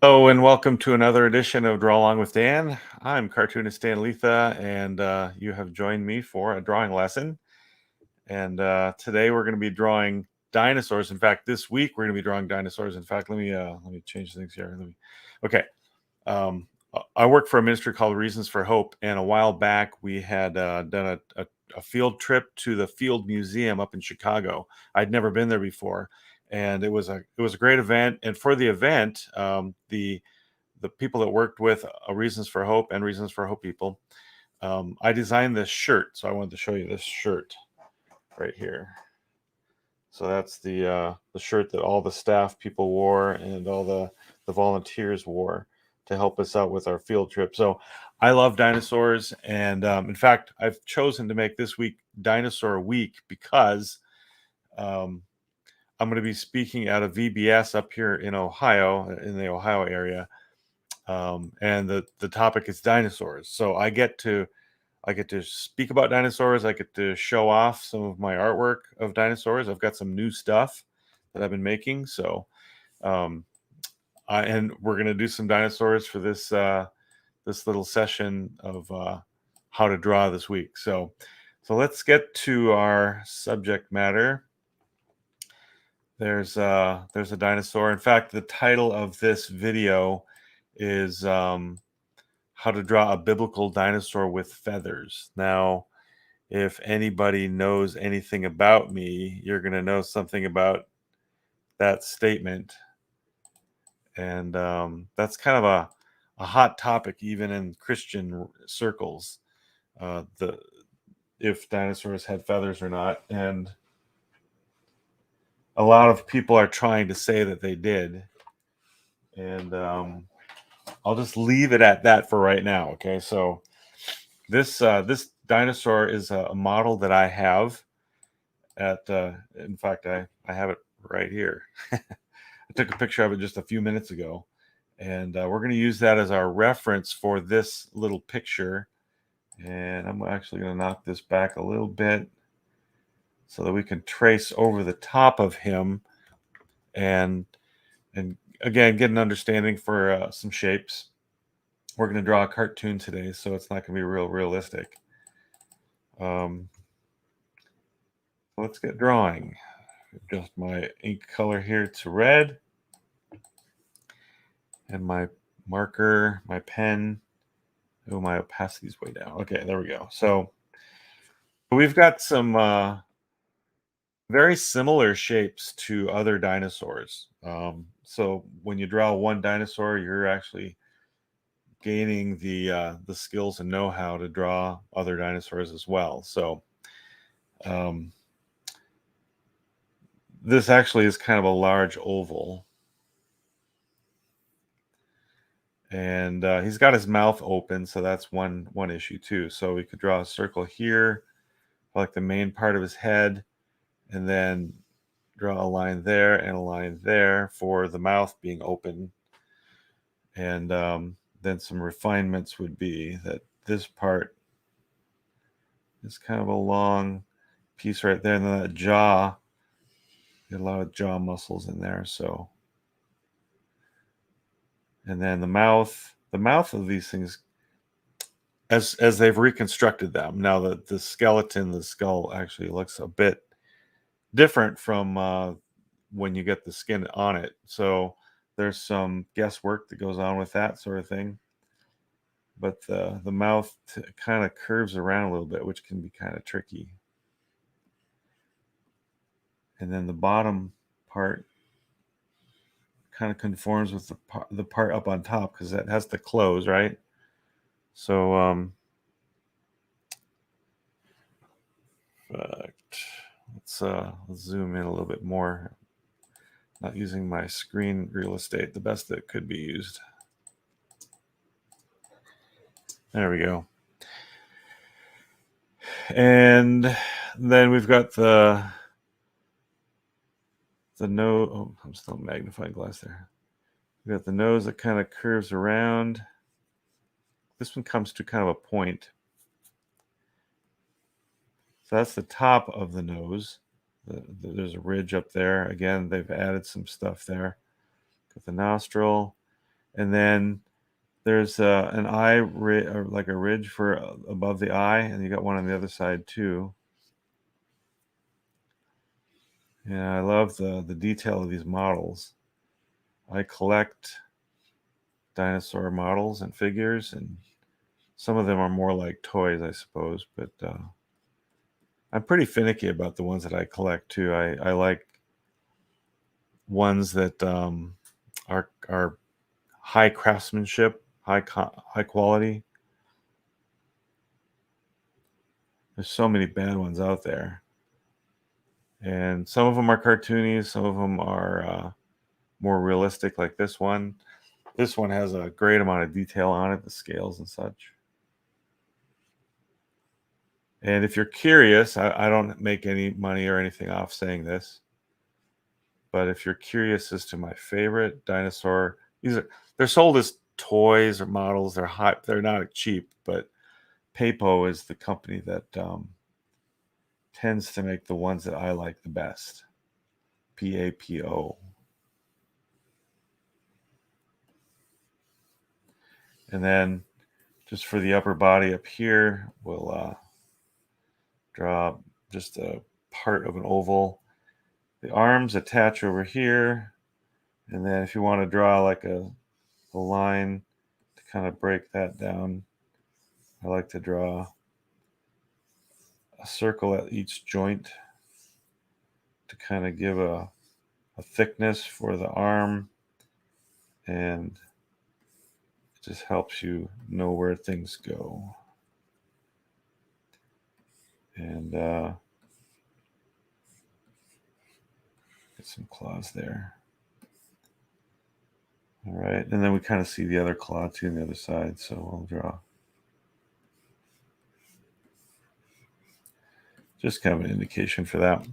Hello and welcome to another edition of Draw Along with Dan. I'm cartoonist Dan Lietha, and you have joined me for a drawing lesson. And today we're going to be drawing dinosaurs. In fact, this week we're going to be drawing dinosaurs. In fact, let me change things here. Okay. I work for a ministry called Reasons for Hope, and a while back we had done a field trip to the Field Museum up in Chicago. I'd never been there before, and it was a great event. And for the event, the people that worked with Reasons for Hope and Reasons for Hope people, I designed this shirt. So I wanted to show you this shirt right here. So that's the shirt that all the staff people wore and all the volunteers wore to help us out with our field trip. So I love dinosaurs, and in fact, I've chosen to make this week Dinosaur Week because um, I'm going to be speaking at a VBS up here in Ohio, in the Ohio area, and the topic is dinosaurs. So I get to speak about dinosaurs. I get to show off some of my artwork of dinosaurs. I've got some new stuff that I've been making. So, um, and we're gonna do some dinosaurs for this little session of how to draw this week. So let's get to our subject matter. There's a dinosaur. In fact, the title of this video is how to draw a biblical dinosaur with feathers. Now, if anybody knows anything about me, you're going to know something about that statement. And that's kind of a hot topic, even in Christian circles, if dinosaurs had feathers or not. And a lot of people are trying to say that they did. And I'll just leave it at that for right now. Okay, so this dinosaur is a model that I have at. In fact, I have it right here. I took a picture of it just a few minutes ago, and we're going to use that as our reference for this little picture. And I'm actually going to knock this back a little bit so that we can trace over the top of him and again get an understanding for some shapes. We're going to draw a cartoon today, so it's not going to be real realistic. Let's get drawing. Adjust my ink color here to red, and my marker, my pen. Oh, my opacity is way down. Okay, there we go. So we've got some very similar shapes to other dinosaurs. So when you draw one dinosaur, you're actually gaining the skills and know-how to draw other dinosaurs as well. So this actually is kind of a large oval. And he's got his mouth open, so that's one issue too. So we could draw a circle here, like the main part of his head, and then draw a line there and a line there for the mouth being open. And then some refinements would be that this part is kind of a long piece right there, and then that jaw, get a lot of jaw muscles in there. So, and then the mouth of these things, as they've reconstructed them now, the skeleton, the skull actually looks a bit different from when you get the skin on it. So there's some guesswork that goes on with that sort of thing. But the mouth kind of curves around a little bit, which can be kind of tricky. And then the bottom part kind of conforms with the part up on top because that has to close, right? So let's zoom in a little bit more. Not using my screen real estate the best that could be used. There we go. And then we've got the nose. Oh, I'm still magnifying glass there. We've got the nose that kind of curves around. This one comes to kind of a point. So that's the top of the nose. There's a ridge up there. Again, they've added some stuff there. Got the nostril. And then there's an eye, or like a ridge for above the eye, and you got one on the other side too. Yeah, I love the detail of these models. I collect dinosaur models and figures, and some of them are more like toys, I suppose, but I'm pretty finicky about the ones that I collect too. I like ones that are high craftsmanship, high quality. There's so many bad ones out there, and some of them are cartoony, some of them are more realistic, like this one. This one has a great amount of detail on it, the scales and such. And if you're curious, I don't make any money or anything off saying this, but if you're curious as to my favorite dinosaur, they're sold as toys or models. They're hot. They're not cheap, but Papo is the company that tends to make the ones that I like the best. PAPO. And then just for the upper body up here, we'll draw just a part of an oval. The arms attach over here. And then if you want to draw like a line to kind of break that down, I like to draw a circle at each joint to kind of give a thickness for the arm, and it just helps you know where things go. And get some claws there. All right, and then we kind of see the other claw too on the other side, so we'll draw just kind of an indication for that.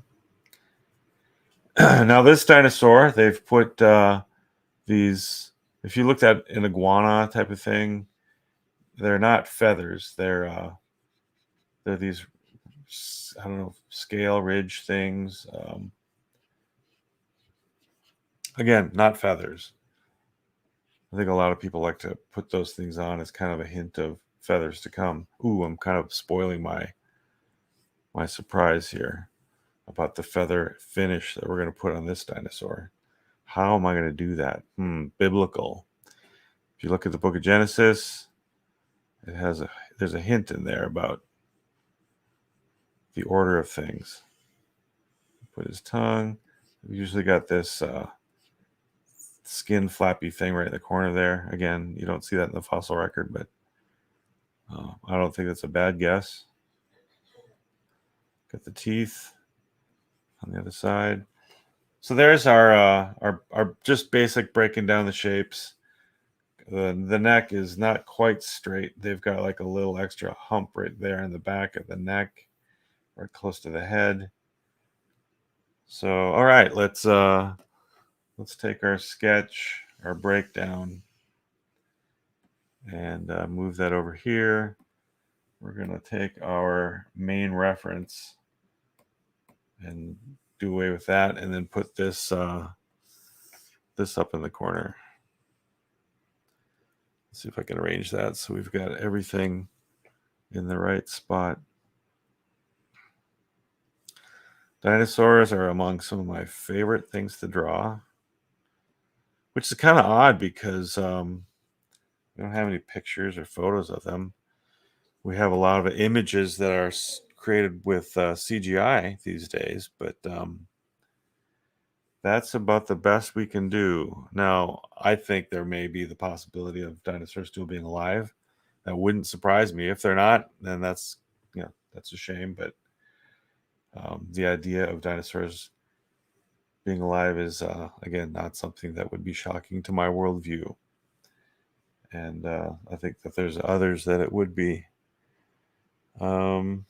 Now this dinosaur, they've put these, if you looked at an iguana type of thing, they're not feathers. They're these, I don't know, scale ridge things. Again, not feathers. I think a lot of people like to put those things on as kind of a hint of feathers to come. Ooh, I'm kind of spoiling my surprise here about the feather finish that we're going to put on this dinosaur. How am I going to do that? Biblical. If you look at the book of Genesis, there's a hint in there about the order of things. Put his tongue. We usually got this skin flappy thing right in the corner there. Again, you don't see that in the fossil record, but I don't think that's a bad guess. Got the teeth on the other side. So there's our just basic breaking down the shapes. The neck is not quite straight. They've got like a little extra hump right there in the back of the neck, right close to the head. So all right, let's take our sketch, our breakdown, and move that over here. We're going to take our main reference and do away with that, and then put this this up in the corner. Let's see if I can arrange that so we've got everything in the right spot. Dinosaurs are among some of my favorite things to draw, which is kind of odd because we don't have any pictures or photos of them. We have a lot of images that are created with CGI these days, but that's about the best we can do. Now, I think there may be the possibility of dinosaurs still being alive. That wouldn't surprise me. If they're not, then that's a shame. But the idea of dinosaurs being alive is again not something that would be shocking to my worldview. And I think that there's others that it would be. All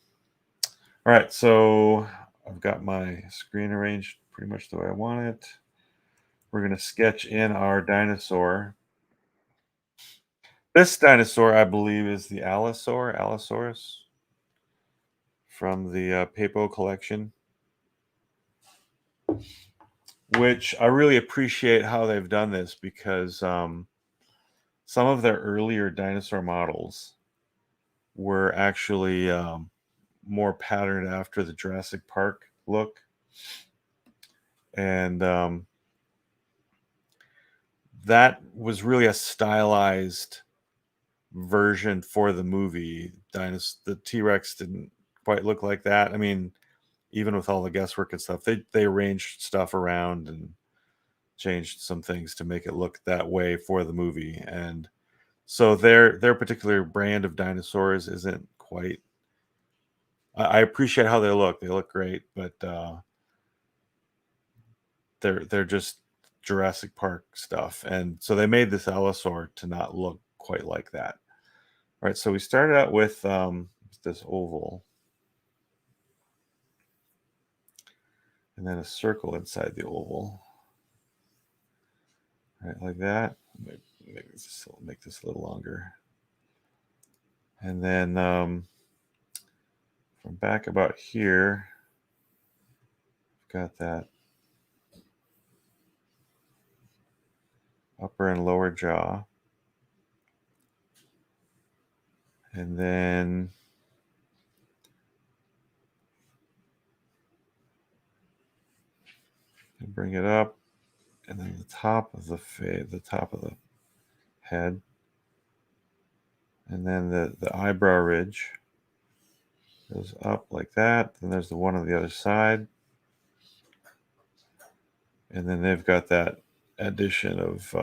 right, so I've got my screen arranged pretty much the way I want it. We're going to sketch in our dinosaur. This dinosaur, I believe, is the Allosaurus from the Papo collection, which I really appreciate how they've done this because some of their earlier dinosaur models were actually more patterned after the Jurassic Park look. And that was really a stylized version for the movie. The T-Rex didn't quite look like that. I mean, even with all the guesswork and stuff, they arranged stuff around and changed some things to make it look that way for the movie. And so their particular brand of dinosaurs isn't quite. I appreciate how they look. They look great, but they're just Jurassic Park stuff. And so they made this Allosaur to not look quite like that. All right, so we started out with this oval, and then a circle inside the oval. All right, like that. Maybe make this a little longer. And then from back about here, got that upper and lower jaw. And then bring it up, and then the top of the head, and then the eyebrow ridge goes up like that. Then there's the one on the other side, and then they've got that addition of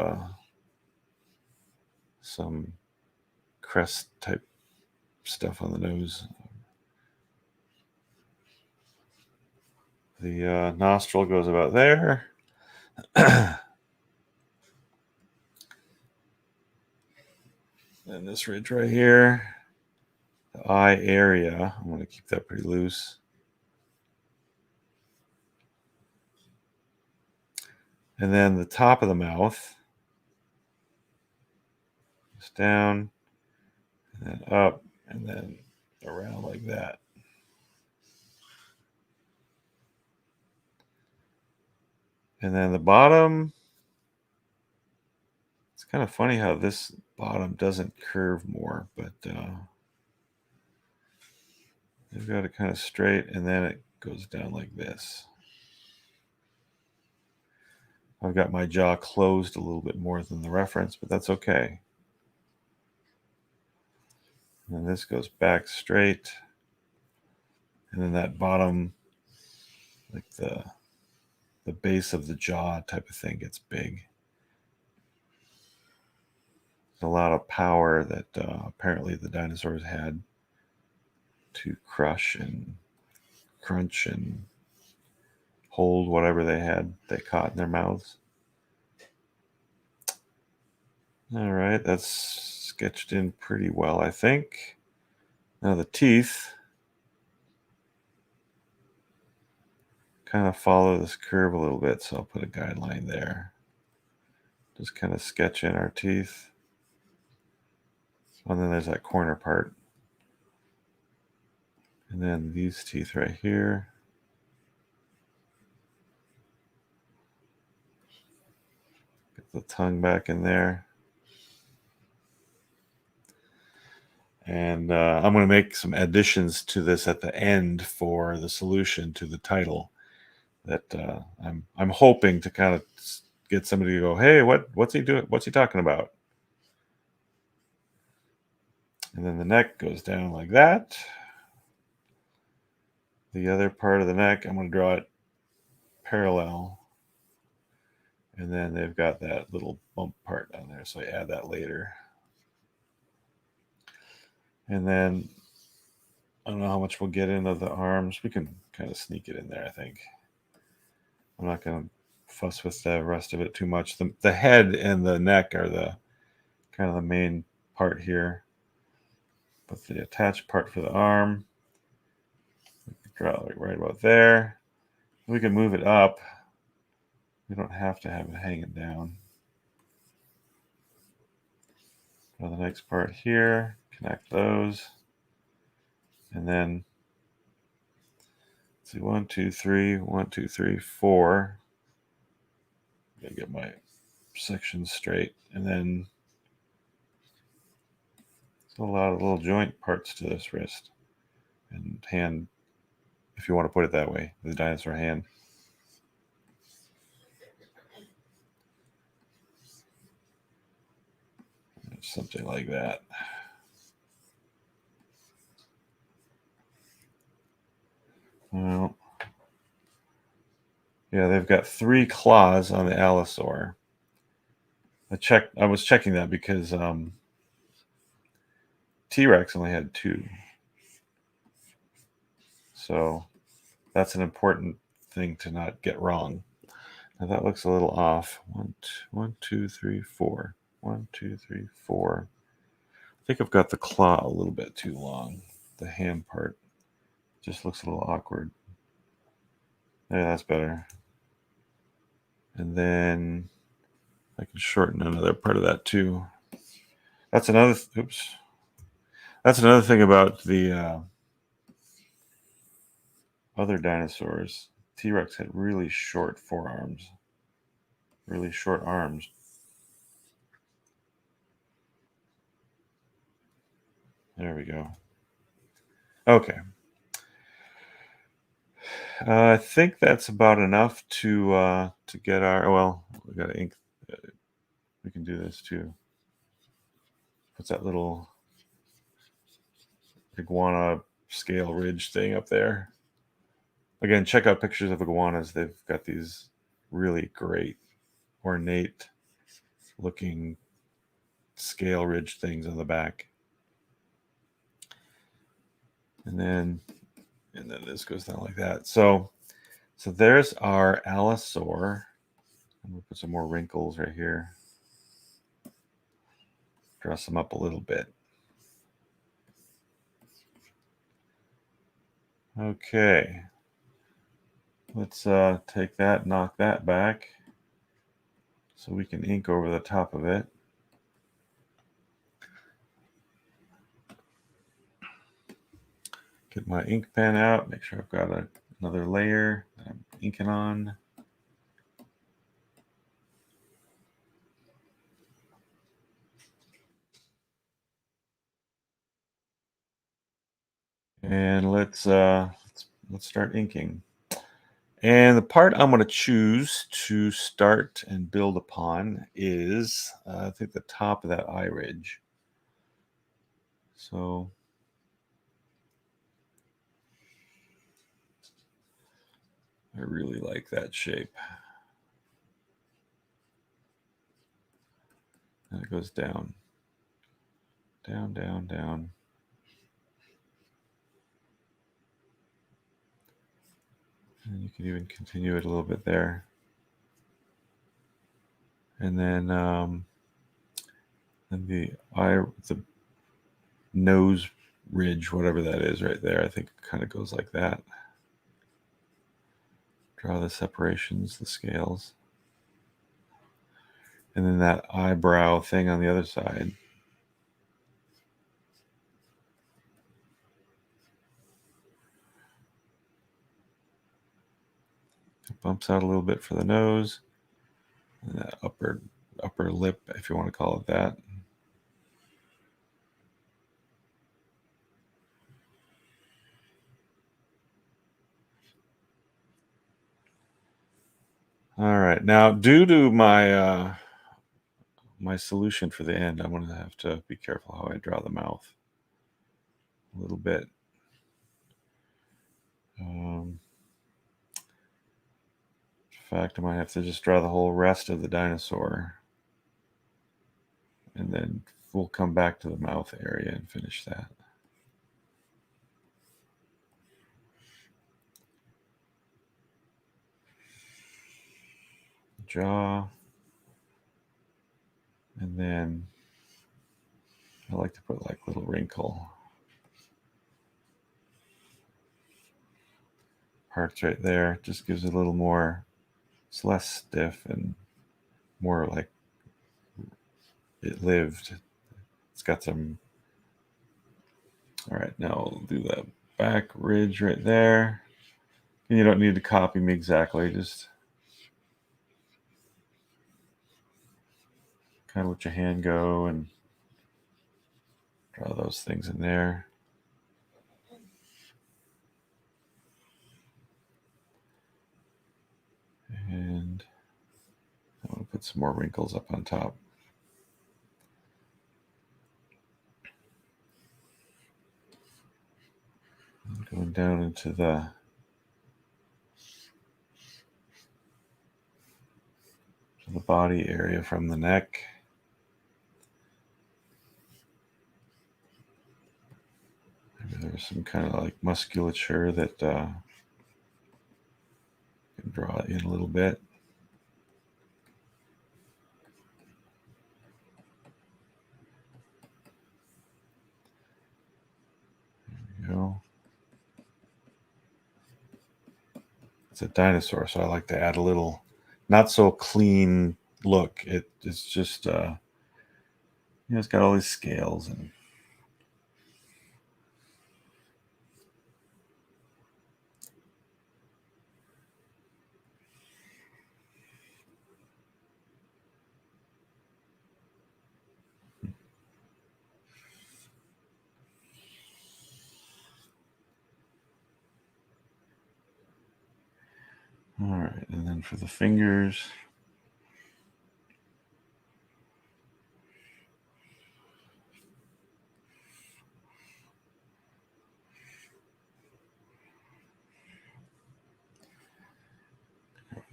some crest type stuff on the nose. The nostril goes about there. And this ridge right here, the eye area, I'm going to keep that pretty loose. And then the top of the mouth goes down, and then up, and then around like that. And then the bottom, it's kind of funny how this bottom doesn't curve more, but they've got it kind of straight, and then it goes down like this. I've got my jaw closed a little bit more than the reference, but that's okay. And this goes back straight. And then that bottom, like the base of the jaw type of thing gets big. There's a lot of power that apparently the dinosaurs had to crush and crunch and hold whatever they caught in their mouths. All right, that's sketched in pretty well, I think. Now the teeth kind of follow this curve a little bit, so I'll put a guideline there. Just kind of sketch in our teeth. And then there's that corner part. And then these teeth right here. Get the tongue back in there. And I'm going to make some additions to this at the end for the solution to the title that I'm hoping to kind of get somebody to go, hey, what's he doing? What's he talking about? And then the neck goes down like that. The other part of the neck, I'm going to draw it parallel. And then they've got that little bump part down there, so I add that later. And then I don't know how much we'll get into the arms. We can kind of sneak it in there, I think. I'm not going to fuss with the rest of it too much. The head and the neck are the kind of the main part here. But the attached part for the arm, we can draw it right about there. We can move it up. We don't have to have it hanging down. Draw the next part here, connect those. And then, let's see, 1, 2, 3, 1, 2, 3, 4. Gotta get my section straight. And then A lot of little joint parts to this wrist and hand, if you want to put it that way, the dinosaur hand. Something like that. Well, yeah, they've got 3 claws on the allosaur. I was checking that because T-Rex only had 2. So that's an important thing to not get wrong. Now that looks a little off. 1, 2, 3, 4. 1, 2, 3, 4. I think I've got the claw a little bit too long. The hand part just looks a little awkward. Yeah, that's better. And then I can shorten another part of that too. That's another. Oops. That's another thing about the other dinosaurs. T-Rex had really short forearms, really short arms. There we go. Okay. I think that's about enough to get our. Well, we got to ink. We can do this too. What's that little iguana scale ridge thing up there? Again, check out pictures of iguanas. They've got these really great, ornate looking scale ridge things on the back. And then this goes down like that. So there's our allosaur. I'm gonna put some more wrinkles right here. Dress them up a little bit. Okay. Let's take that, knock that back so we can ink over the top of it. Get my ink pen out, make sure I've got another layer that I'm inking on. And let's start inking. And the part I'm going to choose to start and build upon is, I think, the top of that eye ridge. So I really like that shape. And it goes down, down, down, down. And you can even continue it a little bit there. And then the nose ridge, whatever that is right there, I think it kind of goes like that. Draw the separations, the scales. And then that eyebrow thing on the other side. It bumps out a little bit for the nose. And that upper lip, if you want to call it that. All right. Now, due to my my solution for the end, I'm going to have to be careful how I draw the mouth a little bit. In fact, I might have to just draw the whole rest of the dinosaur. And then we'll come back to the mouth area and finish that. Jaw. And then I like to put like little wrinkle parts right there. Just gives it a little more, it's less stiff and more like it lived. It's got some. All right, now we'll do the back ridge right there. And you don't need to copy me exactly, just kind of let your hand go and Draw those things in there. And I want to put some more wrinkles up on top. Going down into the body area from the neck. Maybe there's some kind of like musculature that can draw it in a little bit. There we go. It's a dinosaur, so I like to add a little not so clean look. It's just it's got all these scales and all right, and then for the fingers,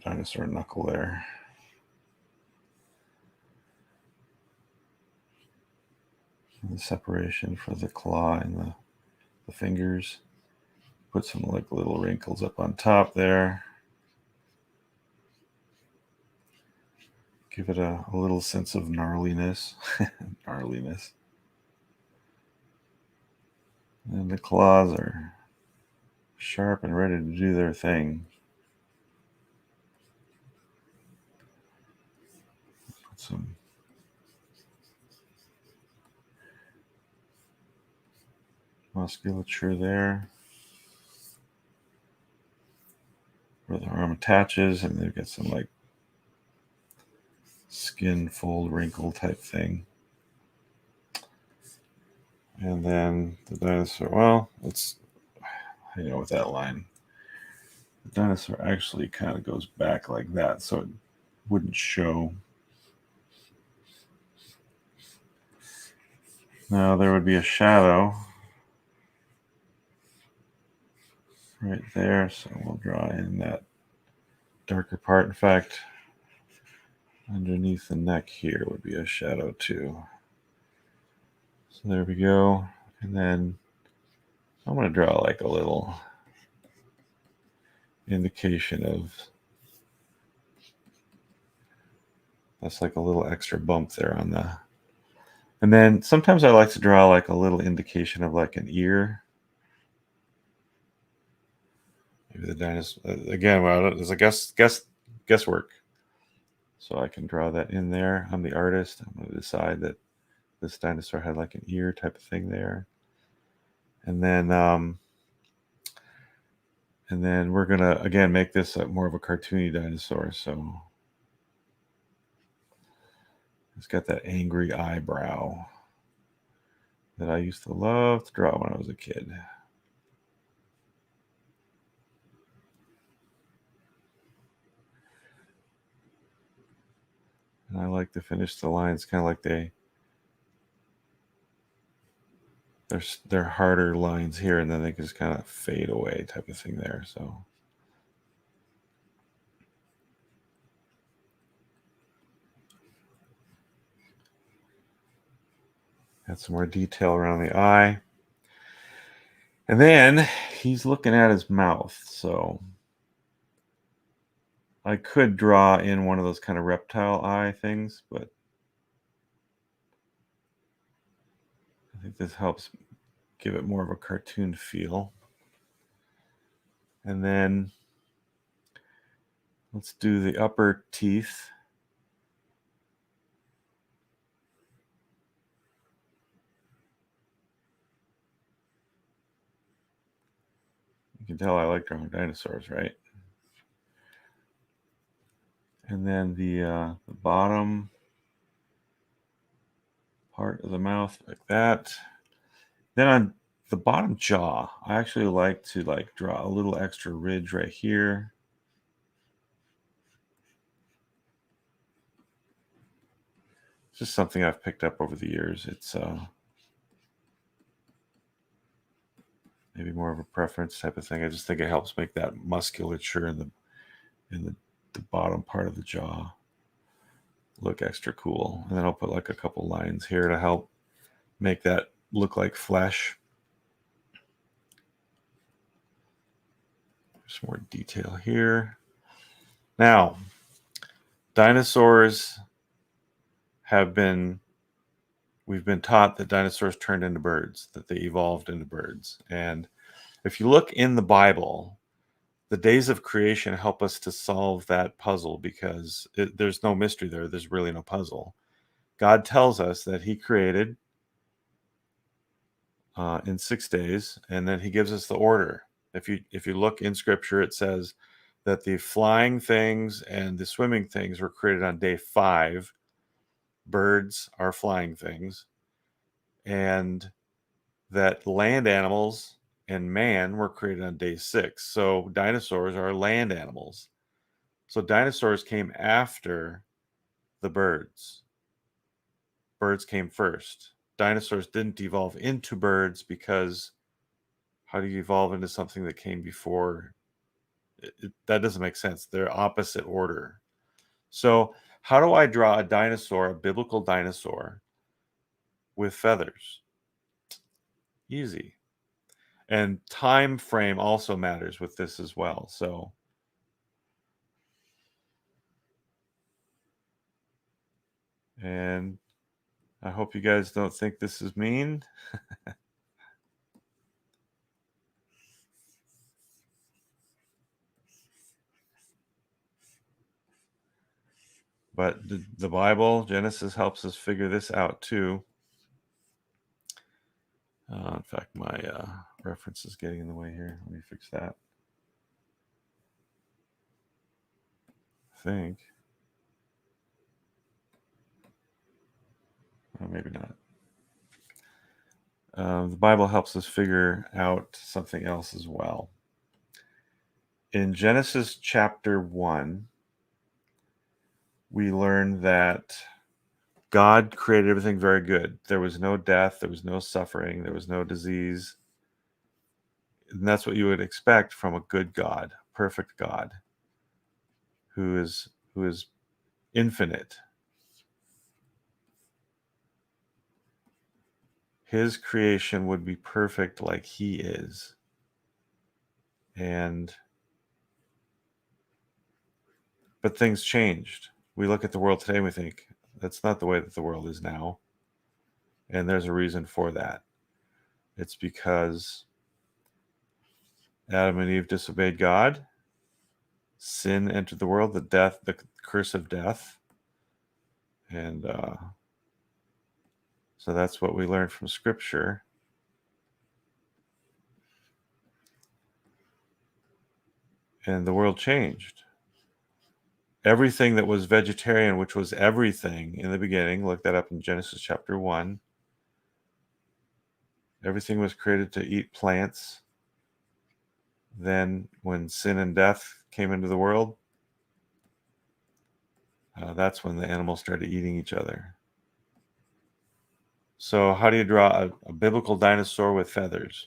dinosaur knuckle there. And the separation for the claw and the fingers. Put some like little wrinkles up on top there. Give it a little sense of gnarliness. Gnarliness. And the claws are sharp and ready to do their thing. Put some musculature there where the arm attaches, and they've got some like skin fold wrinkle type thing. And then the dinosaur, well, let's hang out with that line. The dinosaur actually kind of goes back like that, so it wouldn't show. Now there would be a shadow right there, so we'll draw in that darker part. In fact, underneath the neck here would be a shadow too. So there we go. And then I'm going to draw like a little indication of, that's like a little extra bump there on the, and then sometimes I like to draw like a little indication of like an ear. Maybe the dinosaur, again, well, it's a guesswork. So I can draw that in there. I'm the artist. I'm going to decide that this dinosaur had like an ear type of thing there. And then we're going to, again, make this more of a cartoony dinosaur. So it's got that angry eyebrow that I used to love to draw when I was a kid. And I like to finish the lines kind of like they're harder lines here, and then they just kind of fade away type of thing there. So got some more detail around the eye. And then he's looking at his mouth. So I could draw in one of those kind of reptile eye things, but I think this helps give it more of a cartoon feel. And then let's do the upper teeth. You can tell I like drawing dinosaurs, right? And then the bottom part of the mouth like that. Then on the bottom jaw, I actually like to draw a little extra ridge right here. It's just something I've picked up over the years. It's maybe more of a preference type of thing. I just think it helps make that musculature in the bottom part of the jaw look extra cool. And then I'll put like a couple lines here to help make that look like flesh. Some more detail here. Now, dinosaurs we've been taught that dinosaurs turned into birds, that they evolved into birds. And if you look in the Bible, the days of creation help us to solve that puzzle because there's no mystery there. There's really no puzzle. God tells us that he created in 6 days, and then he gives us the order. If you look in scripture, it says that the flying things and the swimming things were created on day 5. Birds are flying things, and that land animals and man were created on day 6. So dinosaurs are land animals. So dinosaurs came after the birds. Birds came first. Dinosaurs didn't evolve into birds because how do you evolve into something that came before? That doesn't make sense. They're opposite order. So how do I draw a dinosaur, a biblical dinosaur, with feathers? Easy. And time frame also matters with this as well. So and I hope you guys don't think this is mean. But the Bible, Genesis, helps us figure this out too. In fact, my reference is getting in the way here. Let me fix that. I think. Or maybe not. The Bible helps us figure out something else as well. In Genesis chapter 1, we learn that God created everything very good. There was no death, there was no suffering, there was no disease. And that's what you would expect from a good God, perfect God, who is infinite. His creation would be perfect like he is. But things changed. We look at the world today and we think, that's not the way that the world is now. And there's a reason for that. It's because Adam and Eve disobeyed God. Sin entered the world, the curse of death. And so that's what we learned from Scripture. And the world changed. Everything that was vegetarian, which was everything in the beginning, look that up in Genesis chapter 1. Everything was created to eat plants. Then when sin and death came into the world, that's when the animals started eating each other. So how do you draw a biblical dinosaur with feathers?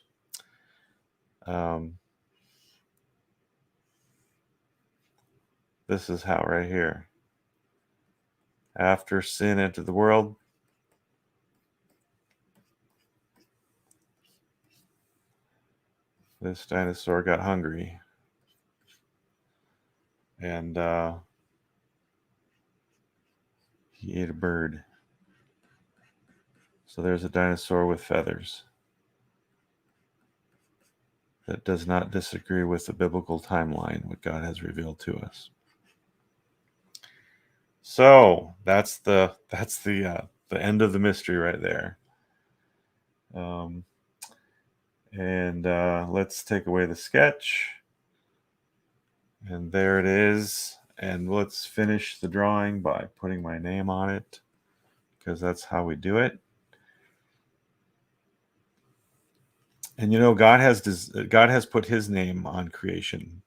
This is how right here. After sin entered the world, this dinosaur got hungry. And he ate a bird. So there's a dinosaur with feathers that does not disagree with the biblical timeline, what God has revealed to us. So that's the end of the mystery right there. And let's take away the sketch. And there it is. And let's finish the drawing by putting my name on it, because that's how we do it. And God has put his name on creation.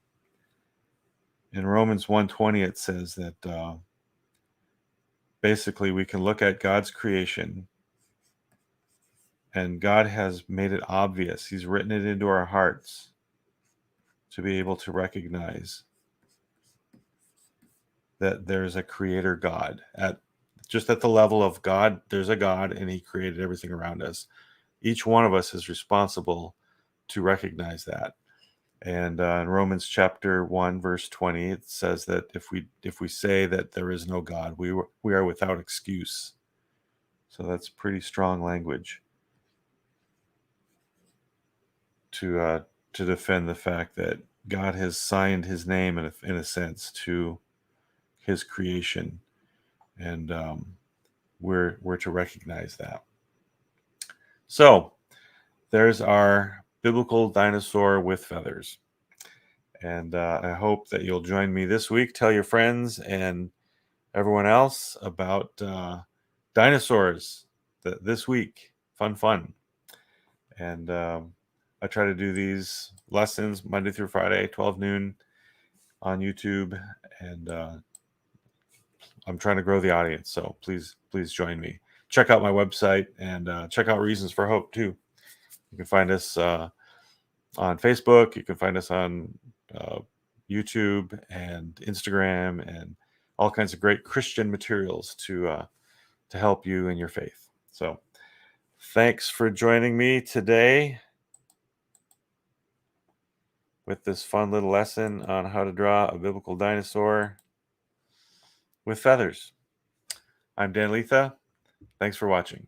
In Romans 1:20 it says that basically we can look at God's creation and God has made it obvious. He's written it into our hearts to be able to recognize that there's a creator God. Just at the level of God, there's a God and he created everything around us. Each one of us is responsible to recognize that. And in Romans chapter 1, verse 20, it says that if we say that there is no God, we are without excuse. So that's pretty strong language to defend the fact that God has signed his name in a sense to his creation, and we're to recognize that. So there's our biblical dinosaur with feathers. And I hope that you'll join me this week. Tell your friends and everyone else about dinosaurs this week. Fun. And I try to do these lessons Monday through Friday, 12 noon on YouTube. And I'm trying to grow the audience. So please join me. Check out my website and check out Reasons for Hope too. You can find us on Facebook. You can find us on YouTube and Instagram and all kinds of great Christian materials to help you in your faith. So thanks for joining me today with this fun little lesson on how to draw a biblical dinosaur with feathers. I'm Dan Lietha. Thanks for watching.